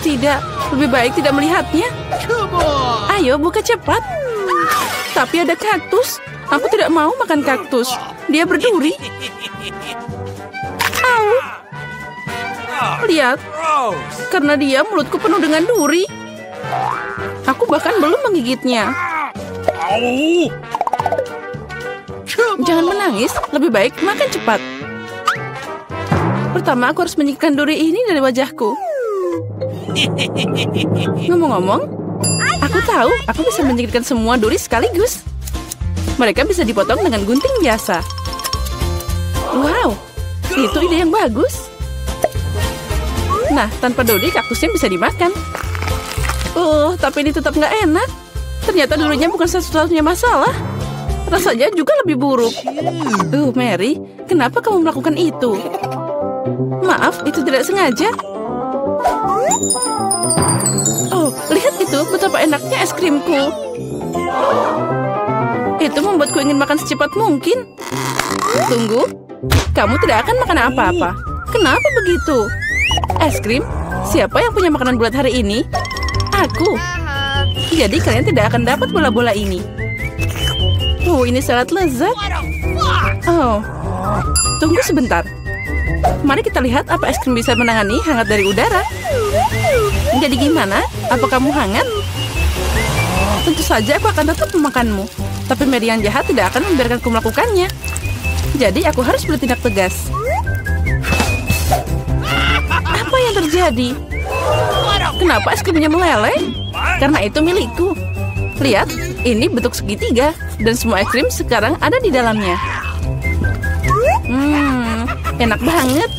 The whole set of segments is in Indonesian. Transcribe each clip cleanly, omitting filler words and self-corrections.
tidak, lebih baik tidak melihatnya. Ayo, buka cepat. Tapi ada kaktus. Aku tidak mau makan kaktus. Dia berduri. Au. Lihat, karena dia mulutku penuh dengan duri. Aku bahkan belum menggigitnya. Jangan menangis, lebih baik makan cepat. Pertama, aku harus menyingkirkan duri ini dari wajahku. Ngomong-ngomong, aku tahu aku bisa menyingkirkan semua duri sekaligus. Mereka bisa dipotong dengan gunting biasa. Wow, itu ide yang bagus. Nah, tanpa duri kaktusnya bisa dimakan. Tapi ini tetap nggak enak. Ternyata durinya bukan satu-satunya masalah. Rasanya juga lebih buruk. Mary, kenapa kamu melakukan itu? Maaf, itu tidak sengaja. Lihat itu, betapa enaknya es krimku. Itu membuatku ingin makan secepat mungkin. Tunggu, kamu tidak akan makan apa-apa. Kenapa begitu? Es krim? Siapa yang punya makanan bulat hari ini? Aku. Jadi kalian tidak akan dapat bola-bola ini. Ini sangat lezat. Tunggu sebentar. Mari kita lihat apa es krim bisa menangani hangat dari udara. Jadi gimana? Apa kamu hangat? Tentu saja aku akan tetap memakanmu. Tapi Mary yang jahat tidak akan membiarkanku melakukannya. Jadi aku harus bertindak tegas. Apa yang terjadi? Kenapa es krimnya meleleh? Karena itu milikku. Lihat, ini bentuk segitiga. Dan semua es krim sekarang ada di dalamnya. Enak banget.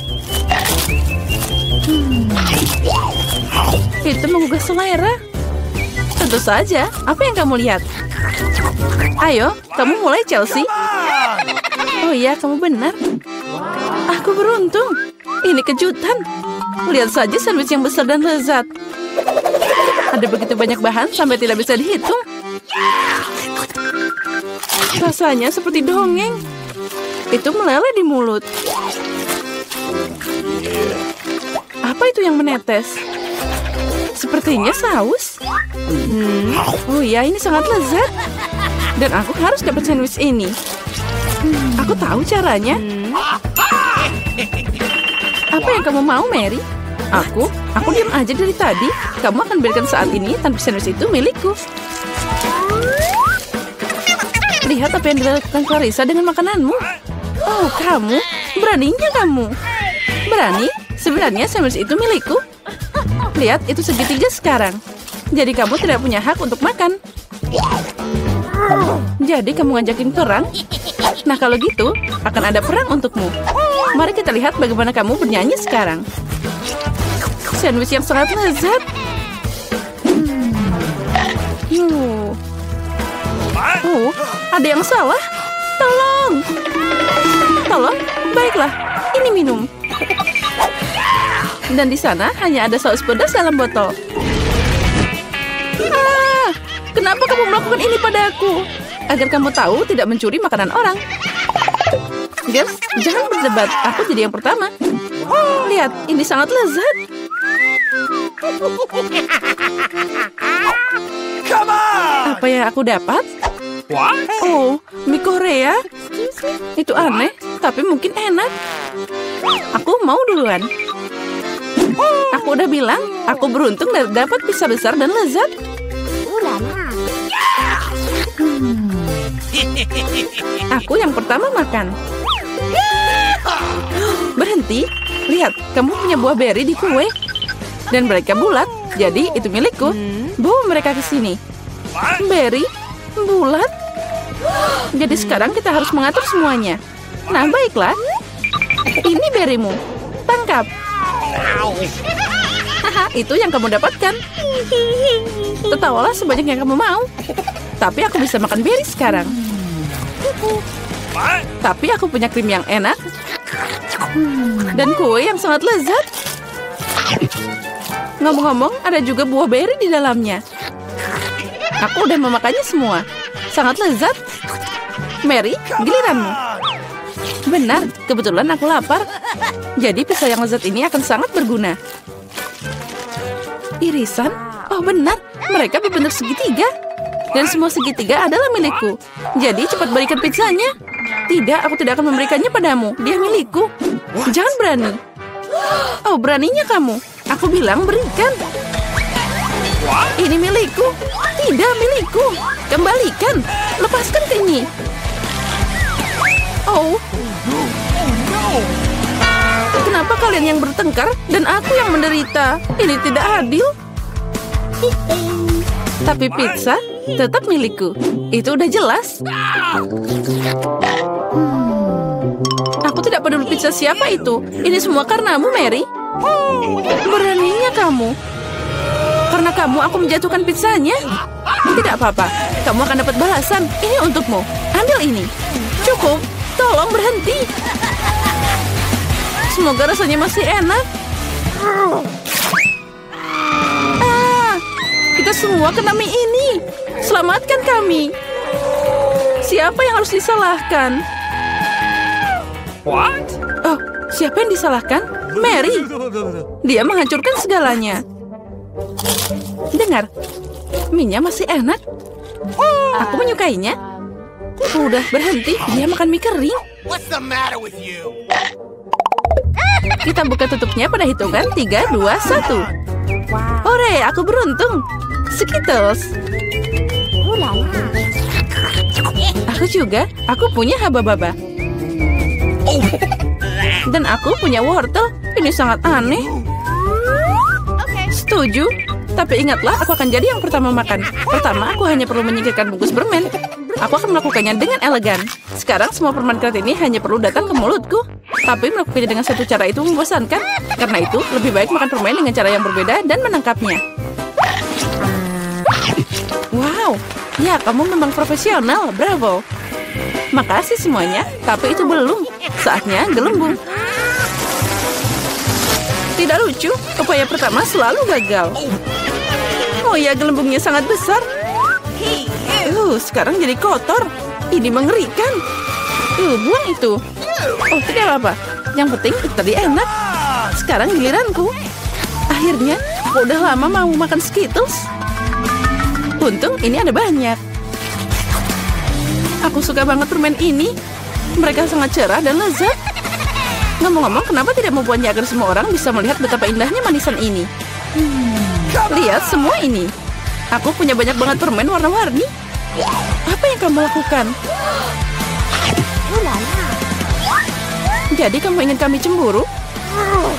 Itu menggugah selera. Tentu saja. Apa yang kamu lihat? Ayo, kamu mulai, Chelsea. Oh iya, kamu benar. Aku beruntung. Ini kejutan. Lihat saja sandwich yang besar dan lezat. Ada begitu banyak bahan sampai tidak bisa dihitung. Rasanya seperti dongeng. Itu meleleh di mulut. Apa itu yang menetes? Sepertinya saus. Oh iya, ini sangat lezat. Dan aku harus dapat sandwich ini. Aku tahu caranya. Apa yang kamu mau, Mary? Aku diam aja dari tadi. Kamu akan berikan saat ini tanpa sandwich itu milikku. Lihat apa yang dilakukan Clarissa dengan makananmu. Kamu? Beraninya kamu? Berani? Sebenarnya sandwich itu milikku. Lihat, itu segitiga sekarang. Jadi kamu tidak punya hak untuk makan. Jadi kamu ngajakin perang? Nah kalau gitu, akan ada perang untukmu. Mari kita lihat bagaimana kamu bernyanyi sekarang. Sandwich yang sangat lezat. Ada yang salah. Tolong. Tolong, baiklah. Ini minum. Dan di sana hanya ada saus pedas dalam botol. Kenapa kamu melakukan ini padaku? Agar kamu tahu tidak mencuri makanan orang. Girls, jangan berdebat. Aku jadi yang pertama. Lihat, ini sangat lezat. Apa yang aku dapat? Mie Korea. Itu aneh, tapi mungkin enak. Aku mau duluan. Aku udah bilang, aku beruntung dapat pizza besar dan lezat. Aku yang pertama makan. Berhenti. Lihat, kamu punya buah beri di kue. Dan mereka bulat, jadi itu milikku. Bawa mereka ke sini. Beri? Bulat? Jadi sekarang kita harus mengatur semuanya. Nah, baiklah. Ini berimu. Tangkap. Itu yang kamu dapatkan. Tertawalah sebanyak yang kamu mau. Tapi aku bisa makan beri sekarang. Tapi aku punya krim yang enak. Dan kue yang sangat lezat. Ngomong-ngomong, ada juga buah beri di dalamnya. Aku udah memakannya semua. Sangat lezat. Mary, giliranmu. Benar, kebetulan aku lapar. Jadi pizza yang lezat ini akan sangat berguna. Irisan? Oh benar, mereka berbentuk segitiga. Dan semua segitiga adalah milikku. Jadi cepat berikan pizzanya. Tidak, aku tidak akan memberikannya padamu. Dia milikku. Jangan berani. Oh, beraninya kamu. Aku bilang berikan. Ini milikku. Tidak milikku. Kembalikan. Lepaskan Kenny. Oh. Kenapa kalian yang bertengkar dan aku yang menderita? Ini tidak adil. Tapi pizza tetap milikku. Itu udah jelas. Aku tidak peduli pizza siapa itu. Ini semua karenamu, Mary. Beraninya kamu. Karena kamu aku menjatuhkan pizzanya. Tidak apa-apa. Kamu akan dapat balasan. Ini untukmu. Ambil ini. Cukup. Tolong berhenti. Semoga rasanya masih enak. Kita semua kena mie ini. Selamatkan kami. Siapa yang harus disalahkan? What? Oh, siapa yang disalahkan? Mary. Dia menghancurkan segalanya. Dengar, mie-nya masih enak. Aku menyukainya. Udah berhenti, dia makan mie kering. What's the matter with you? Kita buka tutupnya pada hitungan 3, 2, 1. Hore, aku beruntung. Skittles. Aku juga. Aku punya haba-baba. Dan aku punya wortel. Ini sangat aneh. Setuju. Tapi ingatlah, aku akan jadi yang pertama makan. Pertama, aku hanya perlu menyingkirkan bungkus permen. Aku akan melakukannya dengan elegan. Sekarang semua permen karet ini hanya perlu datang ke mulutku. Tapi melakukannya dengan satu cara itu membosankan. Karena itu, lebih baik makan permen dengan cara yang berbeda dan menangkapnya. Wow, ya kamu memang profesional, bravo. Makasih semuanya, tapi itu belum. Saatnya gelembung. Tidak lucu, upaya pertama selalu gagal. Oh ya, gelembungnya sangat besar. Sekarang jadi kotor. Ini mengerikan. Buang itu. Oh, tidak apa-apa. Yang penting itu tadi enak. Sekarang giliranku. Akhirnya, aku udah lama mau makan Skittles. Untung ini ada banyak. Aku suka banget permen ini. Mereka sangat cerah dan lezat. Ngomong-ngomong, kenapa tidak membuatnya agar semua orang bisa melihat betapa indahnya manisan ini? Lihat semua ini. Aku punya banyak banget permen warna-warni. Apa yang kamu lakukan? Jadi kamu ingin kami cemburu?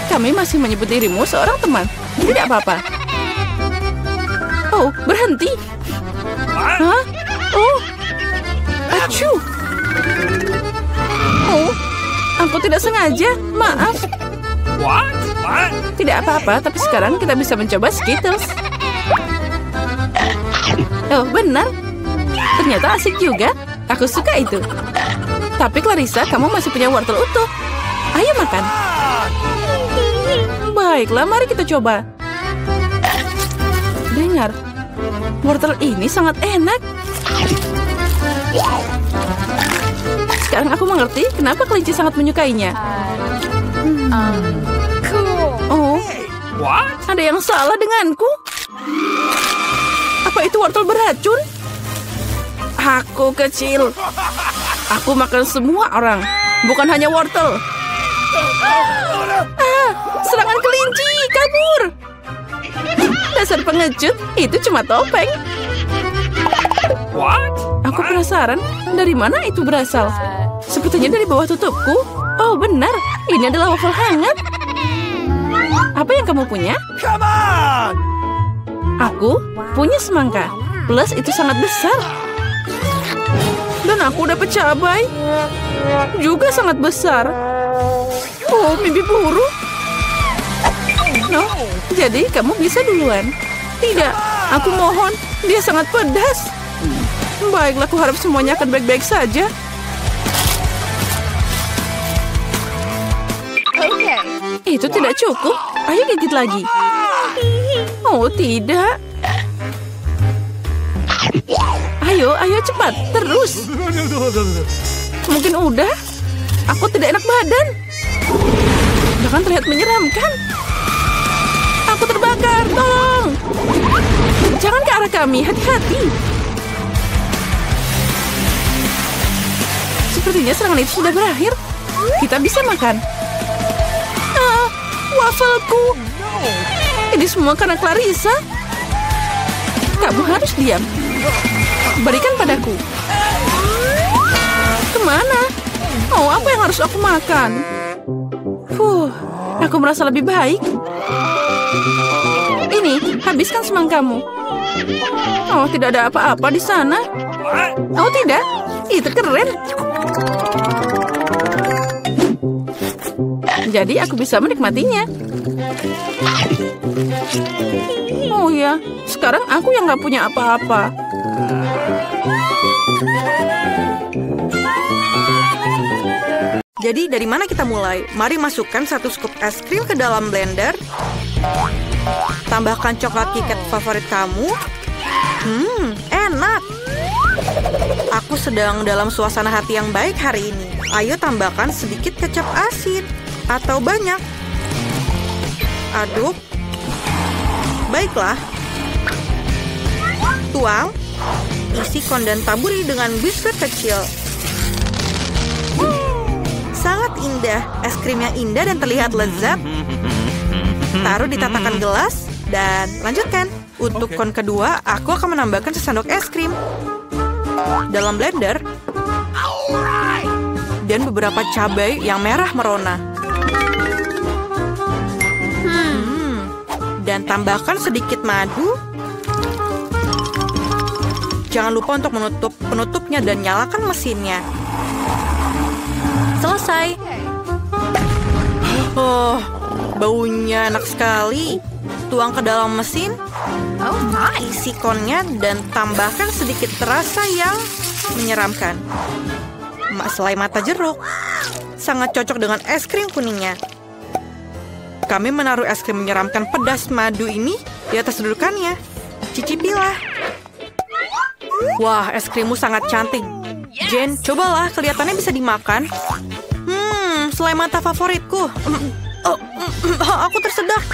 Kami masih menyebut dirimu seorang teman. Tidak apa-apa. Oh, berhenti. Hah? Oh. Acu. Oh, aku tidak sengaja. Maaf. What? Tidak apa-apa, tapi sekarang kita bisa mencoba Skittles. Oh, benar. Ternyata asik juga. Aku suka itu. Tapi Clarissa, kamu masih punya wortel utuh. Ayo makan. Baiklah, mari kita coba. Dengar, wortel ini sangat enak. Sekarang aku mengerti kenapa kelinci sangat menyukainya. Oh, What? ada yang salah denganku. Apa itu wortel beracun? Aku kecil. Aku makan semua orang, bukan hanya wortel. Serangan kelinci, kabur. Dasar pengecut, itu cuma topeng. What? Aku penasaran, dari mana itu berasal? Sepertinya dari bawah tutupku. Oh benar, ini adalah waffle hangat. Apa yang kamu punya? Come on! Aku punya semangka. Plus itu sangat besar. Dan aku dapat cabai. Juga sangat besar. Oh, mimpi buruk. No, jadi kamu bisa duluan. Tidak, aku mohon. Dia sangat pedas. Baiklah, aku harap semuanya akan baik-baik saja. Itu tidak cukup. Ayo gigit lagi. Oh, tidak. Ayo, ayo cepat. Terus. Mungkin udah. Aku tidak enak badan. Bahkan terlihat menyeramkan. Aku terbakar. Tolong. Jangan ke arah kami, hati-hati. Sepertinya serangan itu sudah berakhir. Kita bisa makan. Wafelku. Ini semua karena Clarissa. Kamu harus diam. Berikan padaku. Kemana? Oh, apa yang harus aku makan? Aku merasa lebih baik. Ini, habiskan semangkamu. Oh, tidak ada apa-apa di sana. Oh, tidak. Itu keren. Jadi aku bisa menikmatinya. Oh ya, sekarang aku yang nggak punya apa-apa. Jadi dari mana kita mulai? Mari masukkan 1 scoop es krim ke dalam blender. Tambahkan coklat KitKat favorit kamu. Enak. Aku sedang dalam suasana hati yang baik hari ini. Ayo tambahkan sedikit kecap asin. Atau banyak. Aduk. Baiklah. Tuang. Isi kon dan taburi dengan biskuit kecil. Sangat indah. Es krim yang indah dan terlihat lezat. Taruh di tatakan gelas dan lanjutkan. Untuk kon kedua, aku akan menambahkan sesendok es krim dalam blender dan beberapa cabai yang merah merona. Dan tambahkan sedikit madu. Jangan lupa untuk menutup penutupnya dan nyalakan mesinnya. Selesai. Oh, baunya enak sekali. Tuang ke dalam mesin. Isi konnya dan tambahkan sedikit rasa yang menyeramkan. Selai mata jeruk. Sangat cocok dengan es krim kuningnya. Kami menaruh es krim menyeramkan pedas madu ini di atas dudukannya. Cicipilah. Wah, es krimmu sangat cantik. Jen, cobalah, kelihatannya bisa dimakan. Selai mata favoritku. Aku tersedak.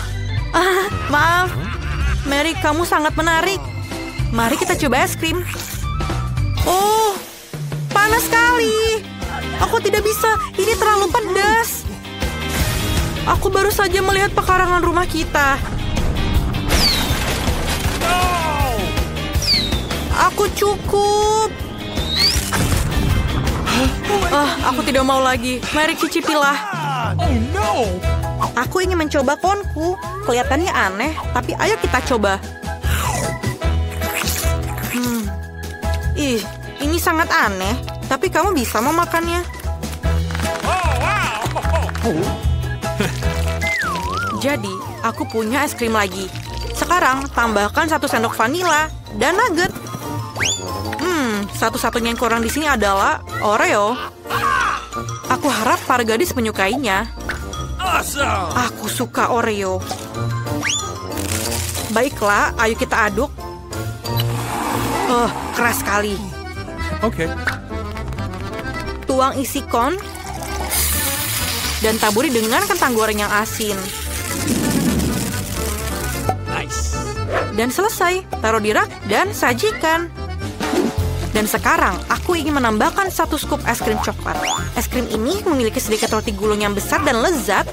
Maaf. Mary, kamu sangat menarik. Mari kita coba es krim. Oh, panas sekali. Aku tidak bisa, ini terlalu pedas. Aku baru saja melihat pekarangan rumah kita. Aku cukup. Aku tidak mau lagi. Mari cicipilah. Aku ingin mencoba konku. Kelihatannya aneh, tapi ayo kita coba. Ini sangat aneh, tapi kamu bisa memakannya. Jadi, aku punya es krim lagi. Sekarang, tambahkan 1 sendok vanila dan nugget. Satu-satunya yang kurang di sini adalah Oreo. Aku harap para gadis menyukainya. Aku suka Oreo. Baiklah, ayo kita aduk. Keras sekali. Oke. Tuang isi kon dan taburi dengan kentang goreng yang asin. Nice. Dan selesai, taruh di rak dan sajikan. Dan sekarang, aku ingin menambahkan 1 scoop es krim coklat. Es krim ini memiliki sedikit roti gulung yang besar dan lezat.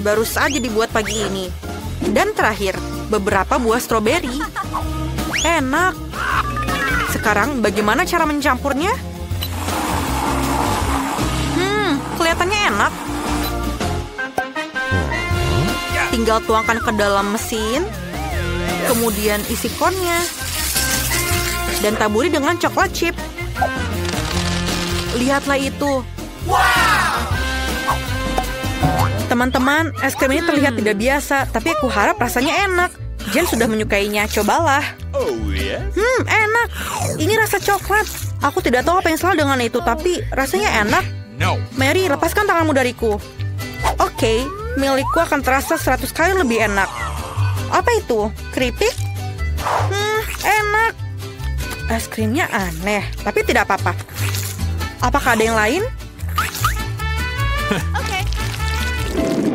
Baru saja dibuat pagi ini. Dan terakhir, beberapa buah stroberi. Enak. Sekarang, bagaimana cara mencampurnya? Kelihatannya enak. Tinggal tuangkan ke dalam mesin. Kemudian isi konnya. Dan taburi dengan coklat chip. Lihatlah itu. Teman-teman, es krim ini terlihat tidak biasa, tapi aku harap rasanya enak. Jen sudah menyukainya, cobalah. Enak. Ini rasa coklat. Aku tidak tahu apa yang salah dengan itu, tapi rasanya enak. Mary, lepaskan tanganmu dariku. Oke, milikku akan terasa 100 kali lebih enak. Apa itu? Keripik? Enak. Es krimnya aneh, tapi tidak apa-apa. Apakah ada yang lain?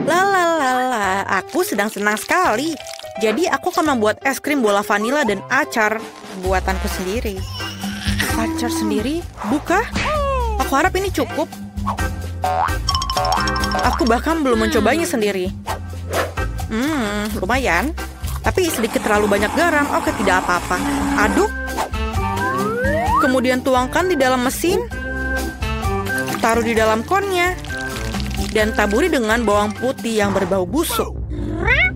Lalalala, aku sedang senang sekali. Jadi aku akan membuat es krim bola vanila dan acar buatanku sendiri. Acar sendiri? Buka? Aku harap ini cukup. Aku bahkan belum mencobanya sendiri. Lumayan. Tapi sedikit terlalu banyak garam. Oke, tidak apa-apa. Aduk. Kemudian tuangkan di dalam mesin. Taruh di dalam konnya. Dan taburi dengan bawang putih yang berbau busuk.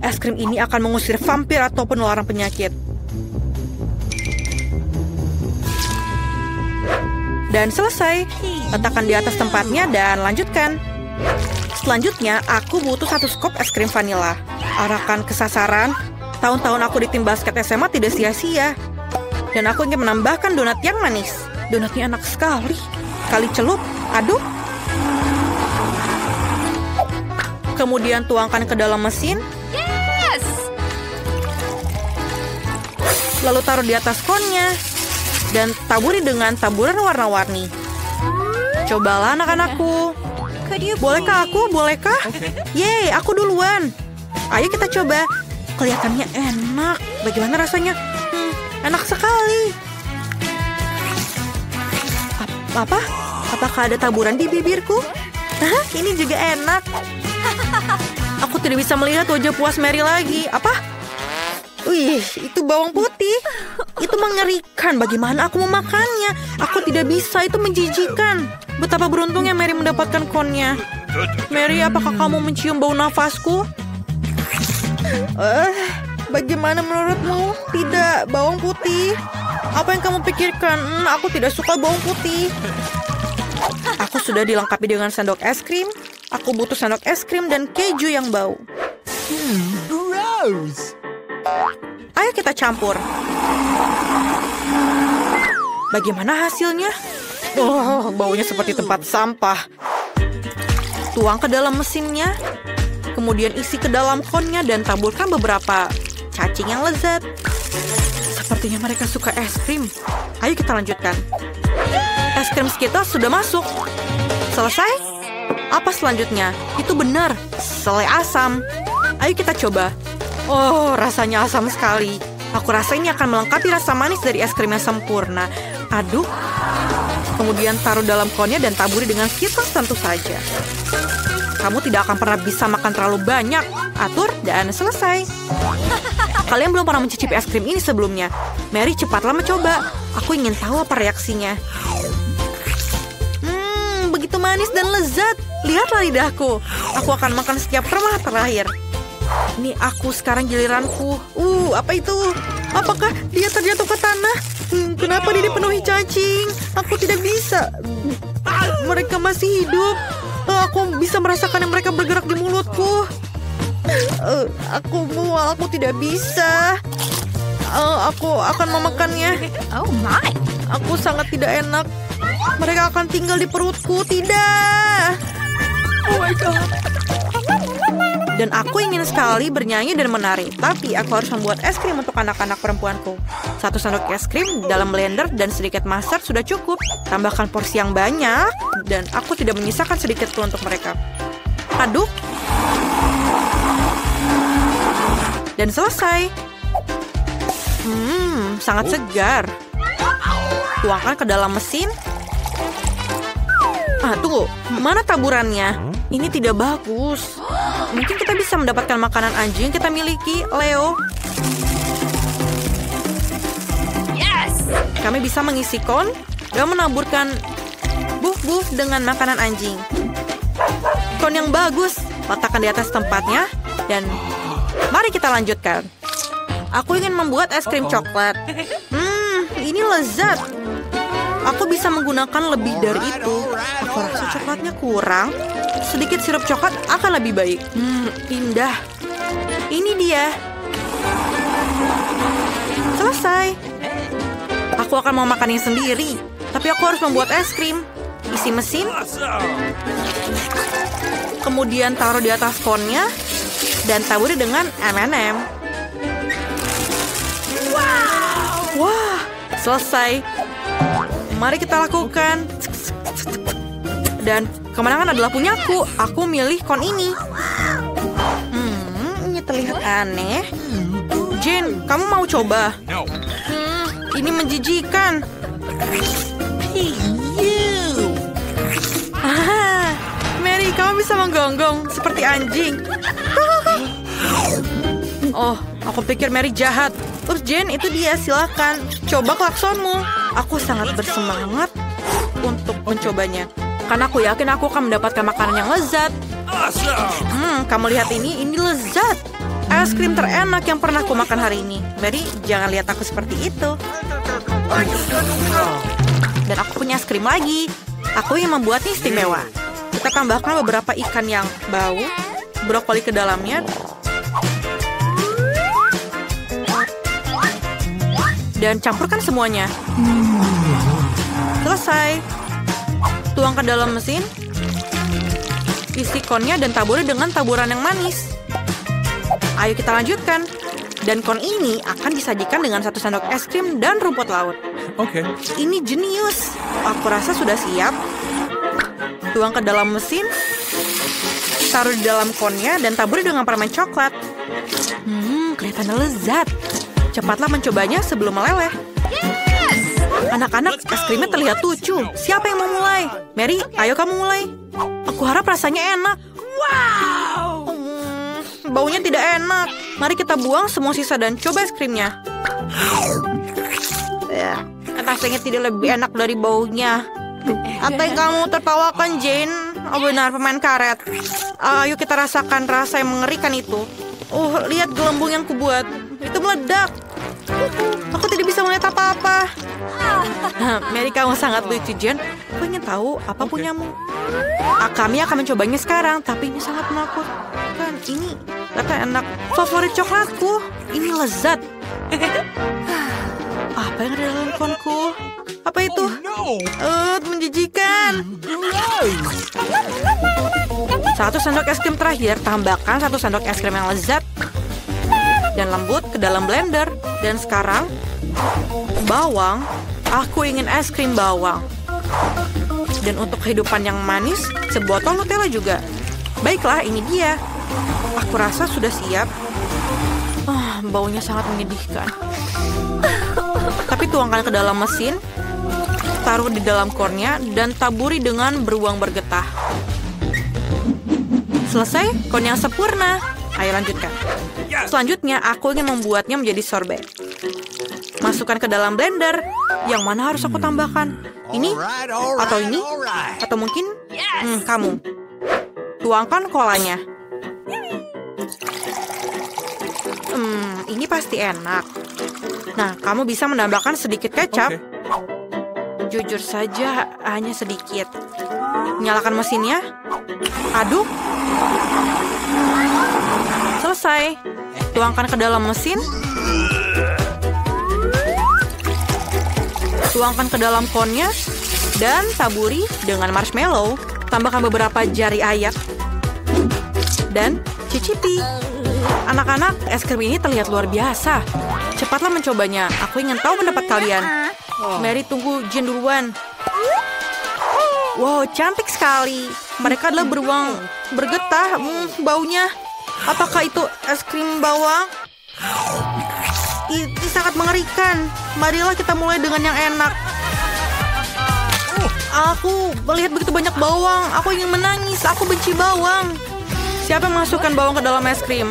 Es krim ini akan mengusir vampir atau penularan penyakit. Dan selesai. Letakkan di atas tempatnya dan lanjutkan. Selanjutnya, aku butuh 1 skop es krim vanila. Arahkan ke sasaran. Tahun-tahun aku di tim basket SMA tidak sia-sia. Dan aku ingin menambahkan donat yang manis. Donatnya enak sekali. Kali celup, aduk. Kemudian tuangkan ke dalam mesin. Lalu taruh di atas konnya. Dan taburi dengan taburan warna-warni. Cobalah anak-anakku. Bolehkah aku? Bolehkah? Yeay, aku duluan. Ayo kita coba. Kelihatannya enak. Bagaimana rasanya? Enak sekali. Apa? Apakah ada taburan di bibirku? Ini juga enak. Aku tidak bisa melihat wajah puas Mary lagi. Apa? Wih, itu bawang putih. Itu mengerikan. Bagaimana aku memakannya? Aku tidak bisa, itu menjijikan. Betapa beruntungnya Mary mendapatkan konnya. Mary, apakah kamu mencium bau nafasku? Bagaimana menurutmu? Tidak, bawang putih. Apa yang kamu pikirkan? Aku tidak suka bawang putih. Aku sudah dilengkapi dengan sendok es krim. Aku butuh sendok es krim dan keju yang bau. Gross. Ayo kita campur. Bagaimana hasilnya? Baunya seperti tempat sampah. Tuang ke dalam mesinnya. Kemudian isi ke dalam konnya dan taburkan beberapa cacing yang lezat. Sepertinya mereka suka es krim. Ayo kita lanjutkan. Es krim Skittles sudah masuk. Selesai? Apa selanjutnya? Itu benar, selai asam. Ayo kita coba. Rasanya asam sekali. Aku rasa ini akan melengkapi rasa manis dari es krim yang sempurna. Aduk. Kemudian taruh dalam konnya dan taburi dengan Skittles tentu saja. Kamu tidak akan pernah bisa makan terlalu banyak. Atur dan selesai. Kalian belum pernah mencicipi es krim ini sebelumnya. Mary, cepatlah mencoba. Aku ingin tahu apa reaksinya. Begitu manis dan lezat. Lihatlah lidahku. Aku akan makan setiap permah terakhir. Ini aku sekarang giliranku. Apa itu? Apakah dia terjatuh ke tanah? Kenapa dia dipenuhi cacing? Aku tidak bisa. Mereka masih hidup. Aku bisa merasakan yang mereka bergerak di mulutku. Aku mual, aku tidak bisa. Aku akan memakannya. Oh my. Aku sangat tidak enak. Mereka akan tinggal di perutku. Tidak. Oh my God. Dan aku ingin sekali bernyanyi dan menari. Tapi aku harus membuat es krim untuk anak-anak perempuanku. 1 sendok es krim dalam blender dan sedikit mustard sudah cukup. Tambahkan porsi yang banyak. Dan aku tidak menyisakan sedikit pun untuk mereka. Aduk. Dan selesai. Sangat segar. Tuangkan ke dalam mesin. Tunggu. Mana taburannya? Ini tidak bagus. Mungkin kita bisa mendapatkan makanan anjing yang kita miliki, Leo. Yes. Kami bisa mengisi kon dan menaburkan buf-buf dengan makanan anjing. Kon yang bagus. Letakkan di atas tempatnya. Dan mari kita lanjutkan. Aku ingin membuat es krim coklat. Ini lezat. Aku bisa menggunakan lebih dari itu. Aku rasa coklatnya kurang. Sedikit sirup coklat akan lebih baik. Indah. Ini dia. Selesai. Aku akan mau makannya sendiri. Tapi aku harus membuat es krim. Isi mesin. Kemudian taruh di atas konnya. Dan taburi dengan M&M. Wah, selesai. Mari kita lakukan. Dan kemenangan adalah punyaku. Aku milih kon ini. Ini terlihat aneh. Jane, kamu mau coba? No. Ini menjijikan. Mary, kamu bisa menggonggong seperti anjing. Oh, aku pikir Mary jahat. Ups, Jane, itu dia. Silakan. Coba klaksonmu. Aku sangat bersemangat untuk mencobanya. Karena aku yakin aku akan mendapatkan makanan yang lezat. Awesome. Kamu lihat ini lezat. Es krim terenak yang pernah aku makan hari ini. Mary, jangan lihat aku seperti itu. Dan aku punya es krim lagi. Aku yang membuatnya istimewa. Kita tambahkan beberapa ikan yang bau, brokoli ke dalamnya, dan campurkan semuanya. Selesai. Tuang ke dalam mesin. Isi konnya dan taburi dengan taburan yang manis. Ayo kita lanjutkan. Dan kon ini akan disajikan dengan 1 sendok es krim dan rumput laut. Okay. Ini jenius. Aku rasa sudah siap. Tuang ke dalam mesin. Taruh di dalam konnya dan taburi dengan permen coklat. Kelihatannya lezat. Cepatlah mencobanya sebelum meleleh. Anak-anak, es krimnya terlihat lucu. Siapa yang mau mulai? Mary, ayo kamu mulai. Aku harap rasanya enak. Wow! Baunya tidak enak. Mari kita buang semua sisa dan coba es krimnya. Rasanya tidak lebih enak dari baunya. Apa yang kamu tertawakan, Jane? Oh benar, permen karet. Ayo kita rasakan rasa yang mengerikan itu. Oh, lihat gelembung yang kubuat. Itu meledak. Aku tidak bisa melihat apa-apa. Mary, kamu sangat lucu, Jane. Aku ingin tahu apa punyamu. Kami akan mencobanya sekarang, tapi ini sangat menakutkan. Ini kata enak. Favorit coklatku. Ini lezat. Apa yang ada dalam konku? Apa itu? Menjijikan. 1 sendok es krim terakhir. Tambahkan 1 sendok es krim yang lezat dan lembut ke dalam blender. Dan sekarang bawang. Aku ingin es krim bawang. Dan untuk kehidupan yang manis, sebotol Nutella juga. Baiklah, ini dia. Aku rasa sudah siap. Baunya sangat menyedihkan. Tapi tuangkan ke dalam mesin, taruh di dalam kornya, dan taburi dengan beruang bergetah. Selesai, kon yang sempurna. Ayo lanjutkan. Selanjutnya, aku ingin membuatnya menjadi sorbet. Masukkan ke dalam blender. Yang mana harus aku tambahkan? Ini? Atau ini? Atau mungkin? Kamu. Tuangkan kolanya. Ini pasti enak. Nah, kamu bisa menambahkan sedikit kecap. Jujur saja, hanya sedikit. Nyalakan mesinnya. Aduk. Selesai. Tuangkan ke dalam mesin. Tuangkan ke dalam konnya. Dan taburi dengan marshmallow. Tambahkan beberapa jari ayak. Dan cicipi. Anak-anak, es krim ini terlihat luar biasa. Cepatlah mencobanya. Aku ingin tahu pendapat kalian. Mary, tunggu Jane duluan. Wow, cantik sekali. Mereka adalah beruang bergetah. Baunya. Apakah itu es krim bawang? Ini sangat mengerikan. Marilah kita mulai dengan yang enak. Aku melihat begitu banyak bawang. Aku ingin menangis. Aku benci bawang. Siapa yang masukkan bawang ke dalam es krim?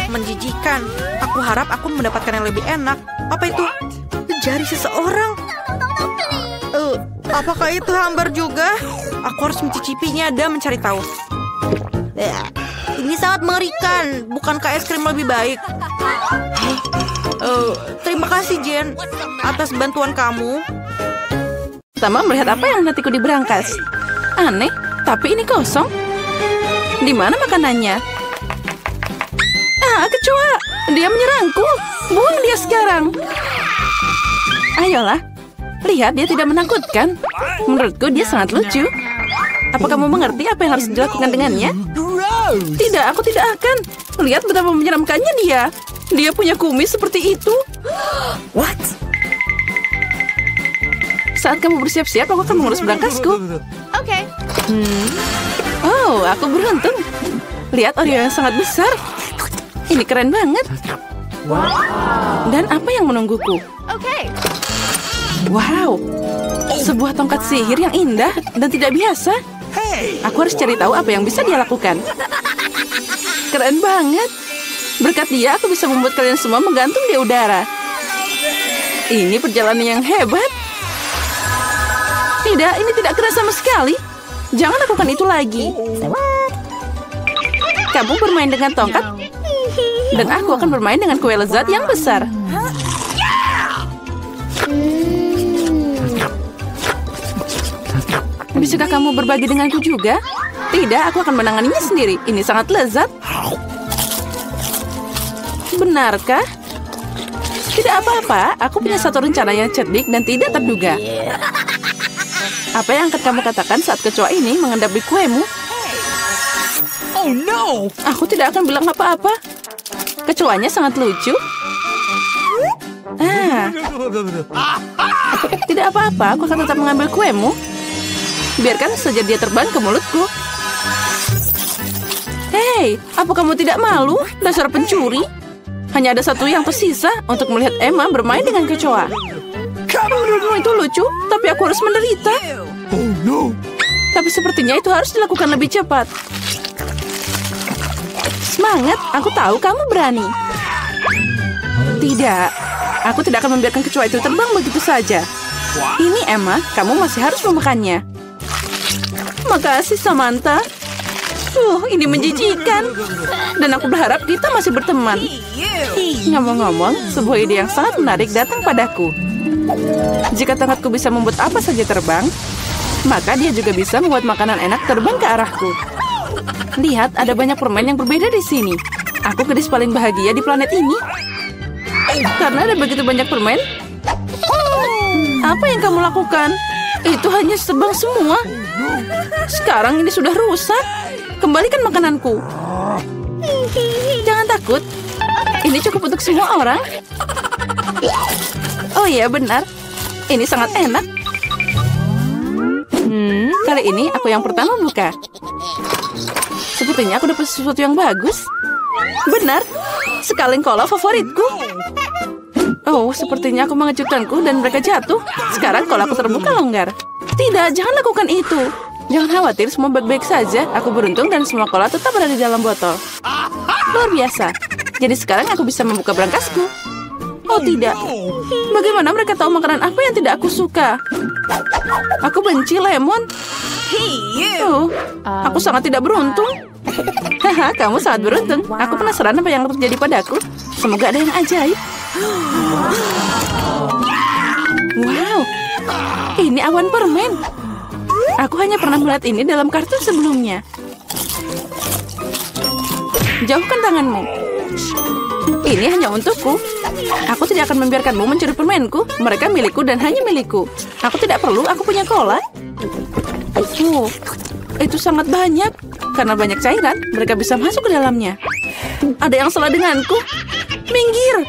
Menjijikan. Aku harap aku mendapatkan yang lebih enak. Apa itu? Jari seseorang. Apakah itu hambar juga? Aku harus mencicipinya dan mencari tahu. Ini sangat mengerikan. Bukankah es krim lebih baik? Terima kasih, Jane, atas bantuan kamu. Pertama melihat apa yang nantiku di berangkas. Aneh, tapi ini kosong. Di mana makanannya? Kecoa! Dia menyerangku. Buang dia sekarang. Ayolah. Lihat, dia tidak menakutkan. Menurutku dia sangat lucu. Apa kamu mengerti apa yang harus dilakukan dengannya? Tidak, aku tidak akan. Lihat betapa menyeramkannya dia. Dia punya kumis seperti itu. What? Saat kamu bersiap-siap, aku akan mengurus berangkasku. Okay. Oh, aku beruntung. Lihat Oreo yang sangat besar. Ini keren banget. Dan apa yang menungguku? Wow, sebuah tongkat sihir yang indah dan tidak biasa. Aku harus cari tahu apa yang bisa dia lakukan. Keren banget. Berkat dia, aku bisa membuat kalian semua menggantung di udara. Ini perjalanan yang hebat. Tidak, ini tidak keren sama sekali. Jangan lakukan itu lagi. Kamu bermain dengan tongkat, dan aku akan bermain dengan kue lezat yang besar. Bisakah kamu berbagi denganku juga? Tidak, aku akan menanganinya sendiri. Ini sangat lezat. Benarkah? Tidak apa-apa, aku punya satu rencana yang cerdik dan tidak terduga. Apa yang akan kamu katakan saat kecoa ini mengendap di kuemu? Oh no! Aku tidak akan bilang apa-apa. Kecoanya sangat lucu. Tidak apa-apa, aku akan tetap mengambil kuemu. Biarkan saja dia terbang ke mulutku. Hei, apa kamu tidak malu? Dasar pencuri. Hanya ada satu yang tersisa untuk melihat Emma bermain dengan kecoa. Menurutmu itu lucu, tapi aku harus menderita. Oh no! Tapi sepertinya itu harus dilakukan lebih cepat. Semangat, aku tahu kamu berani. Tidak, aku tidak akan membiarkan kecoa itu terbang begitu saja. Ini Emma, kamu masih harus memakannya. Makasih Samantha. Ini menjijikan. Dan aku berharap kita masih berteman. Ngomong-ngomong, sebuah ide yang sangat menarik datang padaku. Jika tongkatku bisa membuat apa saja terbang, maka dia juga bisa membuat makanan enak terbang ke arahku. Lihat, ada banyak permen yang berbeda di sini. Aku gadis paling bahagia di planet ini. Karena ada begitu banyak permen. Apa yang kamu lakukan? Itu hanya terbang semua. Sekarang ini sudah rusak. Kembalikan makananku. Jangan takut. Ini cukup untuk semua orang. Oh iya, benar. Ini sangat enak. Kali ini aku yang pertama buka. Sepertinya aku dapat sesuatu yang bagus. Benar. Sekaleng kola favoritku. Oh, sepertinya aku mengejutkanku dan mereka jatuh. Sekarang kolaku terbuka longgar. Tidak, jangan lakukan itu. Jangan khawatir, semua baik-baik saja. Aku beruntung dan semua kola tetap berada di dalam botol. Luar biasa. Jadi sekarang aku bisa membuka berangkasku. Oh tidak. Bagaimana mereka tahu makanan apa yang tidak aku suka? Aku benci lemon. Oh, aku sangat tidak beruntung. Haha, kamu sangat beruntung. Aku penasaran apa yang terjadi padaku. Semoga ada yang ajaib. Wow, ini awan permen. Aku hanya pernah melihat ini dalam kartun sebelumnya. Jauhkan tanganmu. Ini hanya untukku. Aku tidak akan membiarkanmu mencuri permenku. Mereka milikku dan hanya milikku. Aku tidak perlu, aku punya cola. Itu sangat banyak. Karena banyak cairan, mereka bisa masuk ke dalamnya. Ada yang salah denganku. Minggir.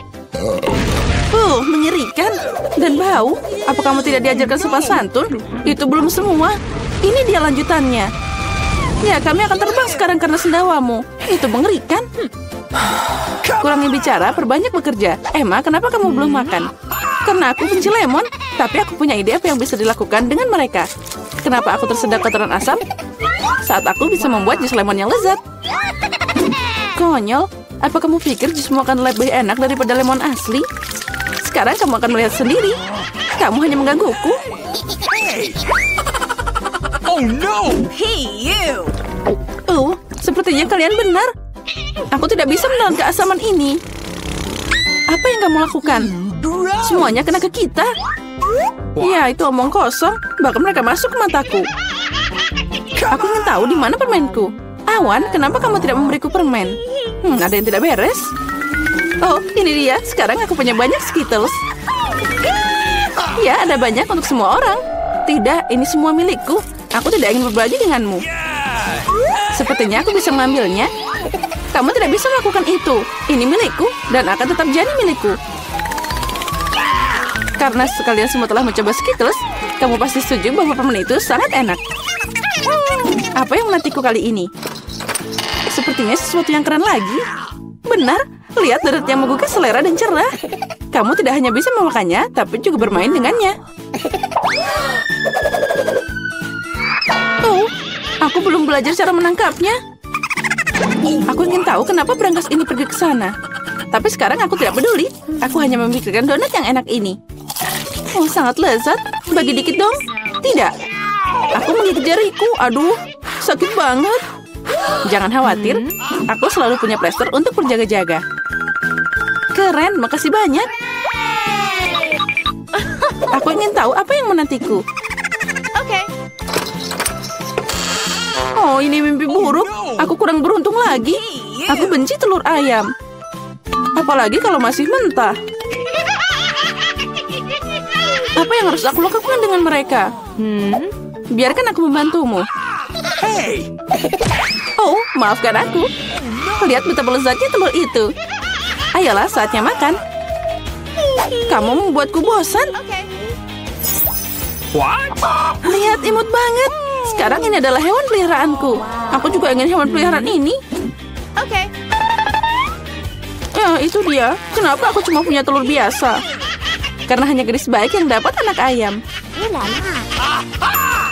Mengerikan. Dan bau. Apa kamu tidak diajarkan sopan santun? Itu belum semua. Ini dia lanjutannya. Ya, kami akan terbang sekarang karena sendawamu. Itu mengerikan. Kurangi bicara, perbanyak bekerja. Emma, kenapa kamu belum makan? Karena aku benci lemon. Tapi aku punya ide apa yang bisa dilakukan dengan mereka. Kenapa aku tersedak kotoran asam? Saat aku bisa membuat jus lemon yang lezat. Konyol. Apa kamu pikir jusmu akan lebih enak daripada lemon asli? Sekarang kamu akan melihat sendiri. Kamu hanya menggangguku. Oh no! Sepertinya kalian benar. Aku tidak bisa menelan keasaman ini. Apa yang kamu lakukan? Semuanya kena ke kita. Ya, itu omong kosong. Bahkan mereka masuk ke mataku. Aku ingin tahu di mana permenku. Awan, kenapa kamu tidak memberiku permen? Ada yang tidak beres. Oh, ini dia. Sekarang aku punya banyak Skittles. Ya, ada banyak untuk semua orang. Tidak, ini semua milikku. Aku tidak ingin berbagi denganmu. Sepertinya aku bisa mengambilnya. Kamu tidak bisa melakukan itu. Ini milikku dan akan tetap jadi milikku. Karena sekalian semua telah mencoba Skittles, kamu pasti setuju bahwa permen itu sangat enak. Apa yang menantiku kali ini? Sepertinya sesuatu yang keren lagi. Benar, lihat deret yang menggugah selera dan cerah. Kamu tidak hanya bisa memakannya, tapi juga bermain dengannya. Oh, aku belum belajar cara menangkapnya. Aku ingin tahu kenapa berangkas ini pergi ke sana. Tapi sekarang aku tidak peduli. Aku hanya memikirkan donat yang enak ini. Oh, sangat lezat. Bagi dikit dong. Tidak. Aku menggigit jariku. Aduh, sakit banget. Jangan khawatir. Aku selalu punya plester untuk berjaga-jaga. Keren, makasih banyak. Aku ingin tahu apa yang menantiku. Oh, ini mimpi buruk. Aku kurang beruntung lagi. Aku benci telur ayam. Apalagi kalau masih mentah. Apa yang harus aku lakukan dengan mereka? Biarkan aku membantumu. Hey! Oh, maafkan aku. Lihat betapa lezatnya telur itu. Ayolah, saatnya makan. Kamu membuatku bosan. What? Lihat, imut banget. Sekarang ini adalah hewan peliharaanku. Aku juga ingin hewan peliharaan ini. Ya, itu dia. Kenapa aku cuma punya telur biasa? Karena hanya gadis baik yang dapat anak ayam.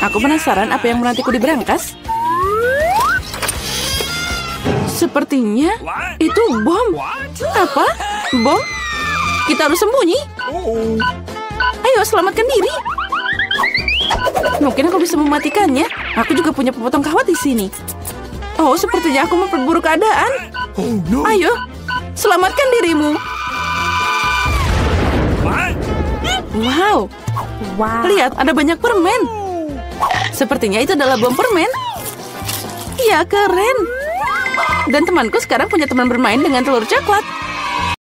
Aku penasaran apa yang menantiku di berangkas. Sepertinya itu bom. Apa? Bom? Kita harus sembunyi. Ayo, selamatkan diri. Mungkin aku bisa mematikannya. Aku juga punya pemotong kawat di sini. Oh, sepertinya aku memperburuk keadaan. Oh no! Ayo, selamatkan dirimu. Wow. Lihat, ada banyak permen. Sepertinya itu adalah bom permen. Ya, keren. Dan temanku sekarang punya teman bermain dengan telur coklat.